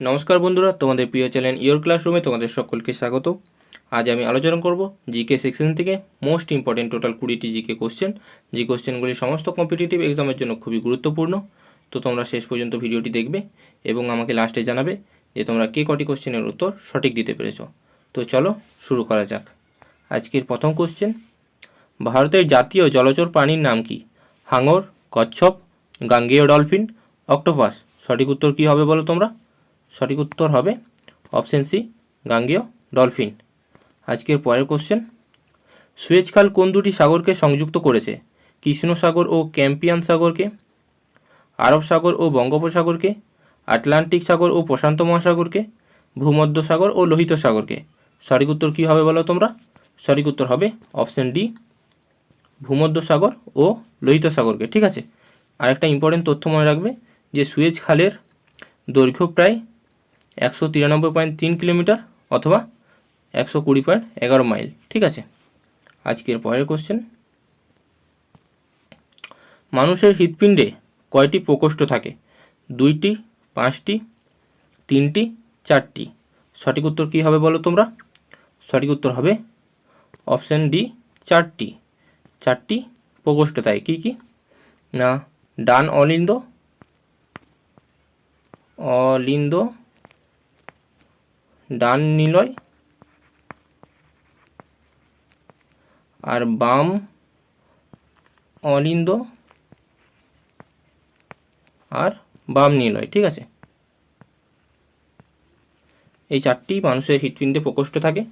নমস্কার বন্ধুরা, তোমাদের প্রিয় চ্যানেল ইয়োর ক্লাসরুমে তোমাদের সকলকে স্বাগত। আজ আমি আলোচনা করব জিকে সেকশন থেকে মোস্ট ইম্পর্টেন্ট টোটাল 20টি জিকে কোশ্চেন, যে কোশ্চেনগুলি সমস্ত কম্পিটিটিভ এক্সামের জন্য খুবই গুরুত্বপূর্ণ। তো তোমরা শেষ পর্যন্ত ভিডিওটি দেখবে এবং আমাকে লাস্টে জানাবে যে তোমরা কে কটি কোশ্চেনের উত্তর সঠিক দিতে পেরেছো। তো চলো শুরু করা যাক। আজকের প্রথম কোশ্চেন, ভারতের জাতীয় জলচর প্রাণীর নাম কি? হাঙর, কচ্ছপ, গাঙ্গেয় ডলফিন, অক্টোপাস। সঠিক উত্তর কী হবে বলো তোমরা? সঠিক উত্তর হবে অপশন সি, গাঙ্গেয় ডলফিন। আজকের পরের কোশ্চেন, সুয়েজ খাল কোন দুটি সাগরকে সংযুক্ত করেছে? কৃষ্ণ সাগর ও ক্যাম্পিয়ান সাগরকে, আরব সাগর ও বঙ্গোপসাগরকে, আটলান্টিক সাগর ও প্রশান্ত মহাসাগরকে, ভূমধ্য সাগর ও লোহিত সাগরকে। সঠিক উত্তর কী হবে বলো তোমরা? সঠিক উত্তর হবে অপশন ডি, ভূমধ্য সাগর ও লোহিত সাগরকে। ঠিক আছে, আরেকটা ইম্পর্টেন্ট তথ্য মনে রাখবে যে সুয়েজ খালের দৈর্ঘ্য প্রায় 193.3 কিলোমিটার অথবা 120.11 মাইল। ঠিক আছে, আজকের পরের কোশ্চেন, মানুষের হৃৎপিণ্ডে কয়টি প্রকোষ্ঠ থাকে? 2টি, 5টি, 3টি, 4টি। সঠিক উত্তর কী হবে বলো তোমরা? সঠিক উত্তর হবে অপশন ডি, 4টি। 4টি প্রকোষ্ঠ থাকে। কী কী না, ডান অলিন্দ, ডান নিলয় আর বাম অলিন্দ আর বাম নিলয়। ঠিক আছে, এই 4টি মানুষের হৃৎপিণ্ডে প্রকোষ্ঠ থাকে।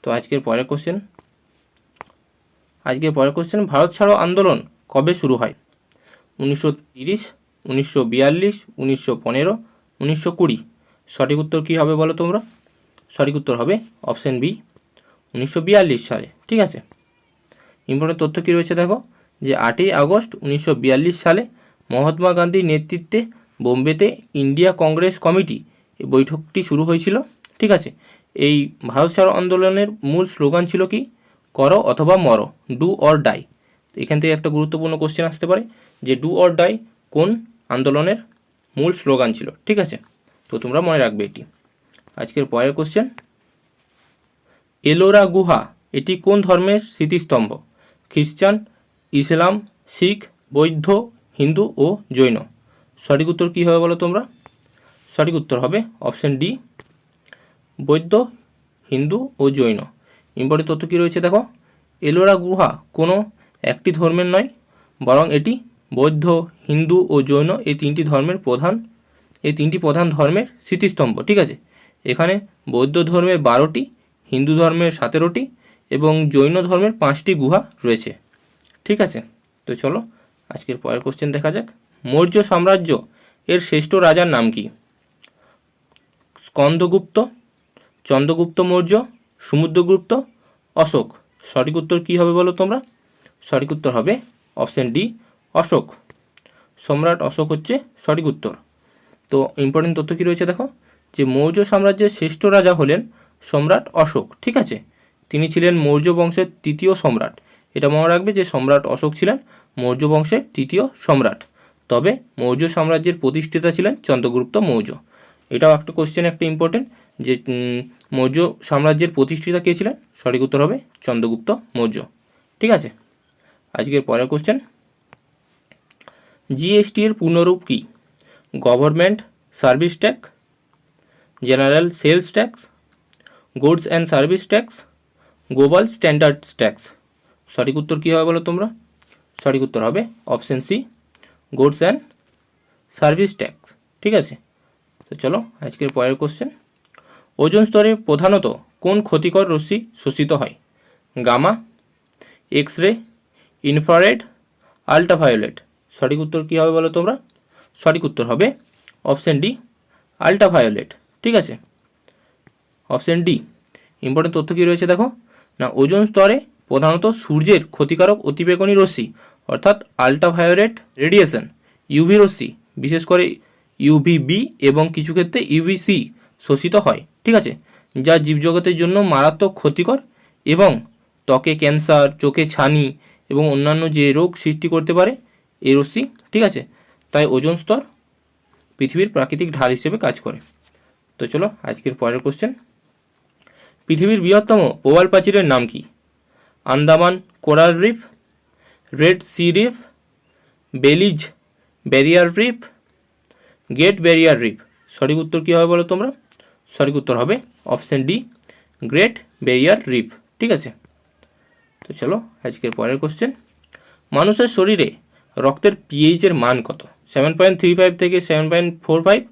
তো আজকের পরের কোশ্চেন, ভারত ছাড়ো আন্দোলন কবে শুরু হয়? 1930, 1942, 1915, 1920। সঠিক উত্তর কী হবে বলো তোমরা? সঠিক উত্তর হবে অপশন বি, 1942 সালে। ঠিক আছে, ইম্পর্টেন্ট তথ্য কী রয়েছে দেখো, যে 8ই আগস্ট 1942 সালে মহাত্মা গান্ধীর নেতৃত্বে বোম্বেতে ইন্ডিয়া কংগ্রেস কমিটি এই বৈঠকটি শুরু হয়েছিল। ঠিক আছে, এই ভারত ছাড়ো আন্দোলনের মূল স্লোগান ছিল কি? করো অথবা মরো, ডু অর ডাই। এখান থেকে একটা গুরুত্বপূর্ণ কোশ্চেন আসতে পারে যে ডু অর ডাই কোন আন্দোলনের মূল স্লোগান ছিল। ঠিক আছে, তো তোমরা মনে রাখবে এটি। আজকের পরের কোশ্চেন, এলোরা গুহা এটি কোন ধর্মের স্মৃতিস্তম্ভ? খ্রিস্টান, ইসলাম, শিখ, বৌদ্ধ, হিন্দু ও জৈন। সঠিক উত্তর কী হবে বলো তোমরা? সঠিক উত্তর হবে অপশন ডি, বৌদ্ধ, হিন্দু ও জৈন। ইম্পর্টেন্ট তথ্য কী রয়েছে দেখো, এলোরা গুহা কোনো একটি ধর্মের নয়, বরং এটি বৌদ্ধ, হিন্দু ও জৈন এই তিনটি প্রধান ধর্মের স্মৃতিস্তম্ভ। ঠিক আছে, এখানে বৌদ্ধ ধর্মের 12টি, হিন্দু ধর্মের 17টি এবং জৈন ধর্মের 5টি গুহা রয়েছে। ঠিক আছে, তো চলো আজকের পরের কোশ্চেন দেখা যাক। মৌর্য সাম্রাজ্য এর শ্রেষ্ঠ রাজার নাম কি? স্কন্দগুপ্ত, চন্দ্রগুপ্ত মৌর্য, সমুদ্রগুপ্ত, অশোক। সঠিক উত্তর কী হবে বলো তোমরা? সঠিক উত্তর হবে অপশন ডি, অশোক। সম্রাট অশোক হচ্ছে সঠিক উত্তর। তো ইম্পর্টেন্ট তথ্য কী রয়েছে দেখো, যে মৌর্য সাম্রাজ্যের শ্রেষ্ঠ রাজা হলেন সম্রাট অশোক। ঠিক আছে, তিনি ছিলেন মৌর্য বংশের তৃতীয় সম্রাট। এটা মনে রাখবে যে সম্রাট অশোক ছিলেন মৌর্য বংশের তৃতীয় সম্রাট, তবে মৌর্য সাম্রাজ্যের প্রতিষ্ঠাতা ছিলেন চন্দ্রগুপ্ত মৌর্য। এটাও একটা কোশ্চেন, একটা ইম্পর্টেন্ট, যে মৌর্য সাম্রাজ্যের প্রতিষ্ঠাতা কে ছিলেন? সঠিক উত্তর হবে চন্দ্রগুপ্ত মৌর্য। ঠিক আছে, আজকের পরের কোশ্চেন, জিএসটি এর পূর্ণরূপ কি? Government service tax, general sales tax, goods and service tax, global standards tax. সঠিক উত্তর কী হবে বলো তোমরা? সঠিক উত্তর হবে option C, goods and service tax. ঠিক আছে, তো চলো আজকের পরের কোশ্চেন, ওজোন স্তরে প্রধানত কোন ক্ষতিকর রশ্মি শোষিত হয়? Gamma, X ray, infrared, ultraviolet. সঠিক উত্তর কী হবে বলো তোমরা? সঠিক উত্তর হবে অপশন ডি, আল্ট্রাভায়োলেট। ঠিক আছে, অপশন ডি। ইম্পর্টেন্ট তথ্য কী রয়েছে দেখো, না ওজোন স্তরে প্রধানত সূর্যের ক্ষতিকারক অতিবেগুনি রশ্মি অর্থাৎ আল্ট্রাভায়োলেট রেডিয়েশন, ইউভি রশ্মি, বিশেষ করে ইউভিবি এবং কিছু ক্ষেত্রে ইউভিসি শোষিত হয়। ঠিক আছে, যা জীবজগতের জন্য মারাত্মক ক্ষতিকর এবং ত্বকে ক্যান্সার, চোখে ছানি এবং অন্যান্য যে রোগ সৃষ্টি করতে পারে এই রশ্মি। ঠিক আছে, তাই ওজোন স্তর পৃথিবীর প্রাকৃতিক ঢাল হিসেবে কাজ করে। তো চলো আজকের পরের কোশ্চেন, পৃথিবীর বৃহত্তম প্রবাল প্রাচীরের নাম কি? Andaman coral reef, red sea reef, Belize barrier reef, great barrier reef. সঠিক উত্তর কী হবে বলো তোমরা? সঠিক উত্তর হবে option D, great barrier reef. ঠিক আছে, তো চলো আজকের পরের কোশ্চেন, মানুষের শরীরে রক্তের পিএইচের মান কত? 7.35 থেকে 7.45,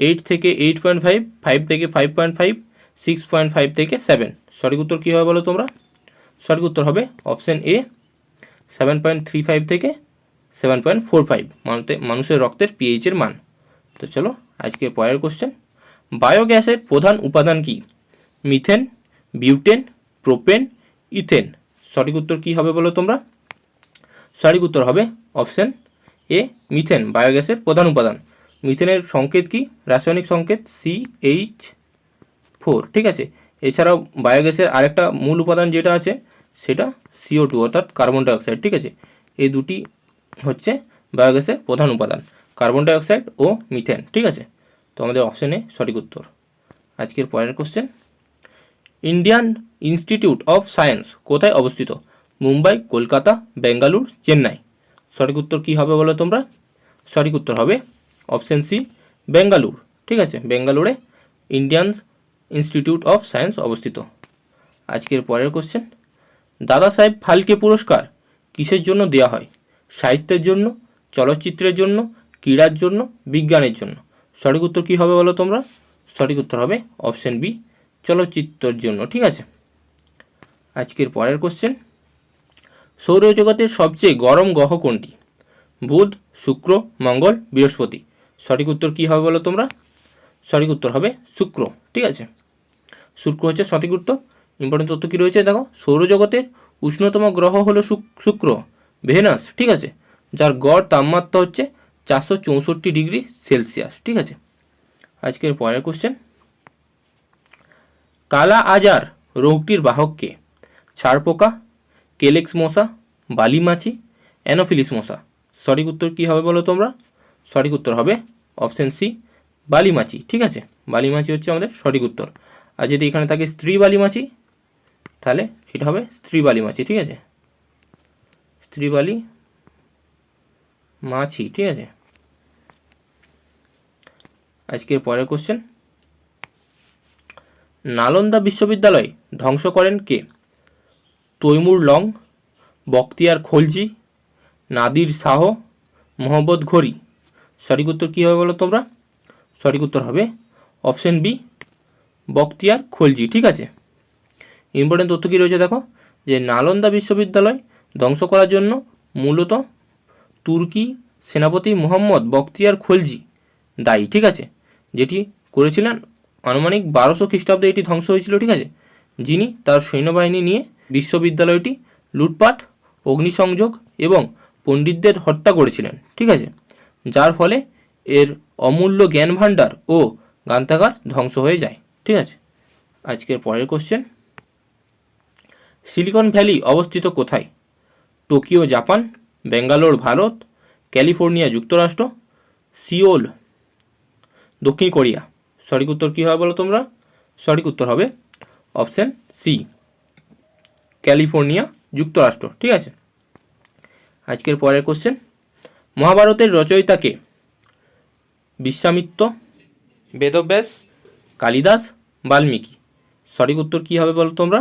8 থেকে 8.5, 5 থেকে 5.5, 6.5 থেকে 7। সঠিক উত্তর কী হবে বলো তোমরা? সঠিক উত্তর হবে অপশন এ, 7.35 থেকে 7.45 মানুষের রক্তের পিএইচের মান। তো চলো আজকের পরের কোশ্চেন, বায়োগ্যাসের প্রধান উপাদান কি? Methane, butane, propane, ethane. সঠিক উত্তর কী হবে বলো তোমরা? সঠিক উত্তর হবে অপশন এ, মিথেন বায়োগ্যাসের প্রধান উপাদান। মিথেনের সংকেত কি? রাসায়নিক সংকেত CH4। ঠিক আছে, এছাড়াও বায়োগ্যাসের আরেকটা মূল উপাদান যেটা আছে সেটা CO2 অর্থাৎ কার্বন ডাইঅক্সাইড। ঠিক আছে, এই দুটি হচ্ছে বায়োগ্যাসের প্রধান উপাদান, কার্বন ডাইঅক্সাইড ও মিথেন। ঠিক আছে, তো আমাদের অপশন এ সঠিক উত্তর। আজকের পরের question, Indian institute of science কোথায় অবস্থিত? মুম্বাই, কলকাতা, বেঙ্গালুর, চেন্নাই। সঠিক উত্তর কী হবে বলো তোমরা? সঠিক উত্তর হবে অপশন সি, বেঙ্গালুর। ঠিক আছে, বেঙ্গালুরে ইন্ডিয়ান ইনস্টিটিউট অফ সায়েন্স অবস্থিত। আজকের পরের কোশ্চেন, দাদা সাহেব ফালকে পুরস্কার কিসের জন্য দেওয়া হয়? সাহিত্যের জন্য, চলচ্চিত্রের জন্য, ক্রীড়ার জন্য, বিজ্ঞানের জন্য। সঠিক উত্তর কী হবে বলো তোমরা? সঠিক উত্তর হবে অপশন বি, চলচ্চিত্রের জন্য। ঠিক আছে, আজকের পরের কোশ্চেন, সৌরজগতের সবচেয়ে গরম গ্রহ কোনটি? বুধ, শুক্র, মঙ্গল, বৃহস্পতি। সঠিক উত্তর কী হবে বলো তোমরা? সঠিক উত্তর হবে শুক্র। ঠিক আছে, শুক্র হচ্ছে সঠিক উত্তর। ইম্পর্টেন্ট তথ্য কী রয়েছে দেখো, সৌরজগতের উষ্ণতম গ্রহ হলো শুক্র, ভেনাস। ঠিক আছে, যার গড় তাপমাত্রা হচ্ছে 464 ডিগ্রি সেলসিয়াস। ঠিক আছে, আজকের পরের কোশ্চেন, কালা আজার রোগটির বাহককে? ছাড়পোকা, কেলেক্স মশা, বালি মাছি, অ্যানোফিলিস মশা। সঠিক উত্তর কী হবে বলো তোমরা? সঠিক উত্তর হবে অপশন সি, বালি মাছি। ঠিক আছে, বালি মাছি হচ্ছে আমাদের সঠিক উত্তর। আর যদি এখানে থাকে স্ত্রী বালি মাছি তাহলে এটা হবে স্ত্রী বালি মাছি। ঠিক আছে, স্ত্রী বালি মাছি। ঠিক আছে, আজকের পরের কোশ্চেন, নালন্দা বিশ্ববিদ্যালয় ধ্বংস করেন কে? তৈমুর লং, বখতিয়ার খলজি, নাদির শাহ, মোহাম্মদ ঘোরি। সঠিক উত্তর কী হবে বলো তোমরা? সঠিক উত্তর হবে অপশন বি, বখতিয়ার খলজি। ঠিক আছে, ইম্পর্টেন্ট তথ্য কী রয়েছে দেখো, যে নালন্দা বিশ্ববিদ্যালয় ধ্বংস করার জন্য মূলত তুর্কি সেনাপতি মোহাম্মদ বখতিয়ার খলজি দায়ী। ঠিক আছে, যেটি করেছিলেন আনুমানিক 1200 খ্রিস্টাব্দে এটি ধ্বংস হয়েছিল। ঠিক আছে, যিনি তার সৈন্যবাহিনী নিয়ে বিশ্ববিদ্যালয়টি লুটপাট, অগ্নিসংযোগ এবং পণ্ডিতদের হত্যা করেছিলেন। ঠিক আছে, যার ফলে এর অমূল্য জ্ঞান ভাণ্ডার ও গ্রন্থাগার ধ্বংস হয়ে যায়। ঠিক আছে, আজকের পরের কোশ্চেন, সিলিকন ভ্যালি অবস্থিত কোথায়? Tokyo Japan, Bangalore Bharat, California যুক্তরাষ্ট্র, সিওল দক্ষিণ কোরিয়া। সঠিক উত্তর কী হবে বলো তোমরা? সঠিক উত্তর হবে অপশন সি, ক্যালিফোর্নিয়া যুক্তরাষ্ট্র। ঠিক আছে, আজকের পরের কোশ্চেন, মহাভারতের রচয়িতাকে? বিশ্বামিত্র, বেদব্যাস, কালিদাস, বাল্মীকি। সঠিক উত্তর কী হবে বলো তোমরা?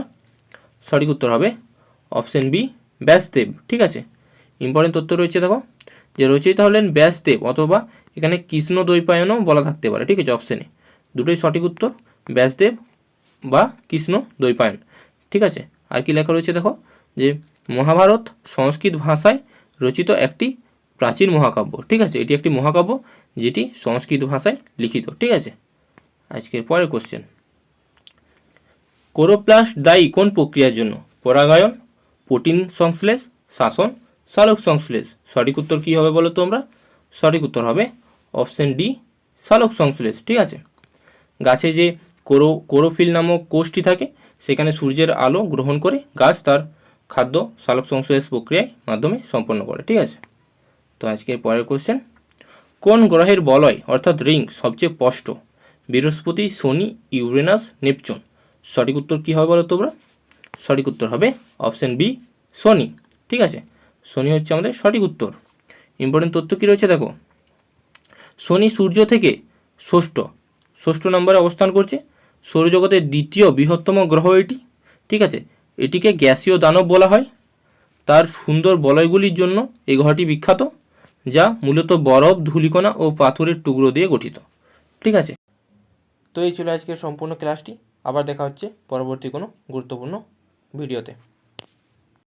সঠিক উত্তর হবে অপশন বি, ব্যাসদেব। ঠিক আছে, ইম্পর্টেন্ট তথ্য রয়েছে দেখো, যে রচয়িতা হলেন ব্যাসদেব, অথবা এখানে কৃষ্ণ দ্বৈপায়নও বলা থাকতে পারে। ঠিক আছে, অপশানে দুটোই সঠিক উত্তর, ব্যাসদেব বা কৃষ্ণ দ্বৈপায়ন। ঠিক আছে, আর কি লেখা রয়েছে দেখো, যে মহাভারত সংস্কৃত ভাষায় রচিত একটি প্রাচীন মহাকাব্য। ঠিক আছে, এটি একটি মহাকাব্য যেটি সংস্কৃত ভাষায় লিখিত। ঠিক আছে, আজকের পরের কোশ্চেন, ক্লোরোপ্লাস্ট দায়ী কোন প্রক্রিয়ার জন্য? পরাগায়ন, প্রোটিন সংশ্লেষ, শ্বসন, সালোক সংশ্লেষ। সঠিক উত্তর কী হবে বলো তোমরা? সঠিক উত্তর হবে অপশন ডি, সালোক সংশ্লেষ। ঠিক আছে, গাছে যে ক্লোরোফিল নামক কোষটি থাকে সেখানে সূর্যের আলো গ্রহণ করে গাছ তার খাদ্য সালোক সংশ্লেষ প্রক্রিয়ার মাধ্যমে সম্পন্ন করে। ঠিক আছে, তো আজকের পরের কোশ্চেন, কোন গ্রহের বলয় অর্থাৎ রিং সবচেয়ে স্পষ্ট? বৃহস্পতি, শনি, ইউরেনাস, নেপচুন। সঠিক উত্তর কী হবে বলো তোমরা? সঠিক উত্তর হবে অপশান বি, শনি। ঠিক আছে, শনি হচ্ছে আমাদের সঠিক উত্তর। ইম্পর্টেন্ট তথ্য কী রয়েছে দেখো, শনি সূর্য থেকে ষষ্ঠ নম্বরে অবস্থান করছে। সৌরজগতের দ্বিতীয় বৃহত্তম গ্রহ এটি। ঠিক আছে, এটিকে গ্যাসীয় দানব বলা হয়। তার সুন্দর বলয়গুলির জন্য এই গ্রহটি বিখ্যাত, যা মূলত বরফ, ধূলিকণা ও পাথরের টুকরো দিয়ে গঠিত। ঠিক আছে, তো এই ছিল আজকের সম্পূর্ণ ক্লাসটি। আবার দেখা হচ্ছে পরবর্তী কোনো গুরুত্বপূর্ণ ভিডিওতে।